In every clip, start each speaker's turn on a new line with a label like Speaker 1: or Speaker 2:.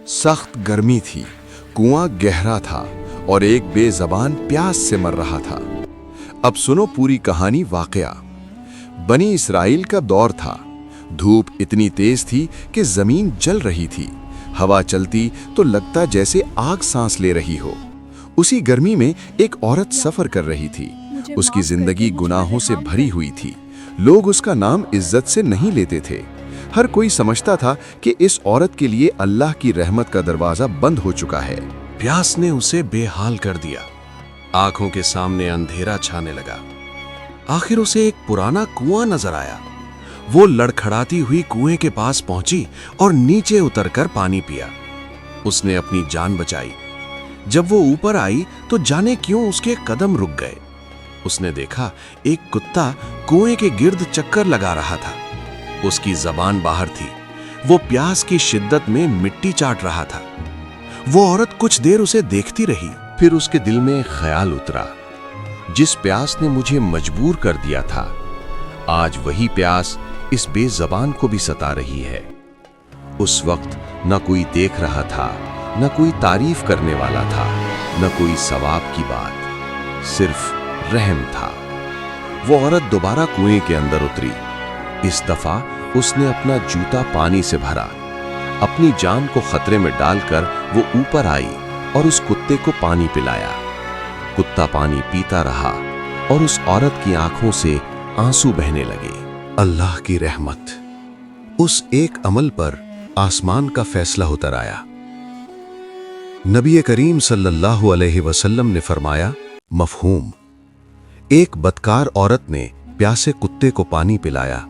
Speaker 1: सख्त गर्मी थी, कुआं गहरा था और एक बेज़बान प्यास से मर रहा था। अब सुनो पूरी कहानी। वाकया बनी इस्राइल का दौर था। धूप इतनी तेज थी कि जमीन जल रही थी। हवा चलती तो लगता जैसे आग सांस ले रही हो। उसी गर्मी में एक औरत सफर कर रही थी। उसकी जिंदगी गुनाहों से भरी हुई थी। लोग उसका नाम इज्जत से नहीं लेते थे। हर कोई समझता था कि इस औरत के लिए अल्लाह की रहमत का दरवाजा बंद हो चुका है।
Speaker 2: प्यास ने उसे बेहाल कर दिया। आंखों के सामने अंधेरा छाने लगा। आखिर उसे एक पुराना कुआं नजर आया। वो लड़खड़ाती हुई कुएं के पास पहुंची और नीचे उतरकर पानी पिया। उसने अपनी जान बचाई। जब वो ऊपर आई तो जाने क्यों उसके कदम रुक गए। उसने देखा एक कुत्ता कुएं के गिर्द चक्कर लगा रहा था। उसकी जबान बाहर थी। वो प्यास की शिद्दत में मिट्टी चाट रहा था। वो औरत कुछ देर उसे देखती रही।
Speaker 3: फिर उसके दिल में ख्याल उतरा, जिस प्यास ने मुझे मजबूर कर दिया था, आज वही प्यास इस बेज़बान को भी सता रही है। उस वक्त न कोई देख रहा था, न कोई तारीफ करने वाला था, न कोई सवाब की बात, सिर्फ रहम था। वो औरत दोबारा कुएं के अंदर उतरी। इस दफा उसने अपना जूता पानी से भरा। अपनी जान को खतरे में डालकर वो ऊपर आई और उस कुत्ते को पानी पिलाया। कुत्ता पानी पीता रहा और उस औरत की आंखों से आंसू बहने लगे। अल्लाह की रहमत। उस एक अमल पर आसमान का फैसला उतर आया। नबी करीम सल्लल्लाहु अलैहि वसल्लम ने फरमाया, मफहूम, एक बदकार औरत ने प्यासे कुत्ते को पानी पिलाया।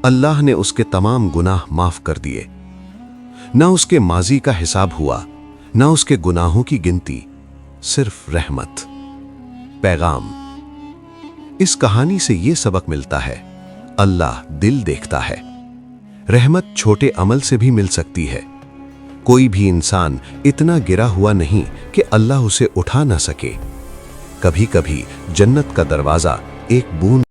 Speaker 3: अल्लाह ने उसके तमाम गुनाह माफ कर दिए। ना उसके माजी का हिसाब हुआ, ना उसके गुनाहों की गिनती, सिर्फ रहमत। पैगाम इस कहानी से यह सबक मिलता है, अल्लाह दिल देखता है। रहमत छोटे अमल से भी मिल सकती है। कोई भी इंसान इतना गिरा हुआ नहीं कि अल्लाह उसे उठा ना सके। कभी कभी जन्नत का दरवाजा एक बूंद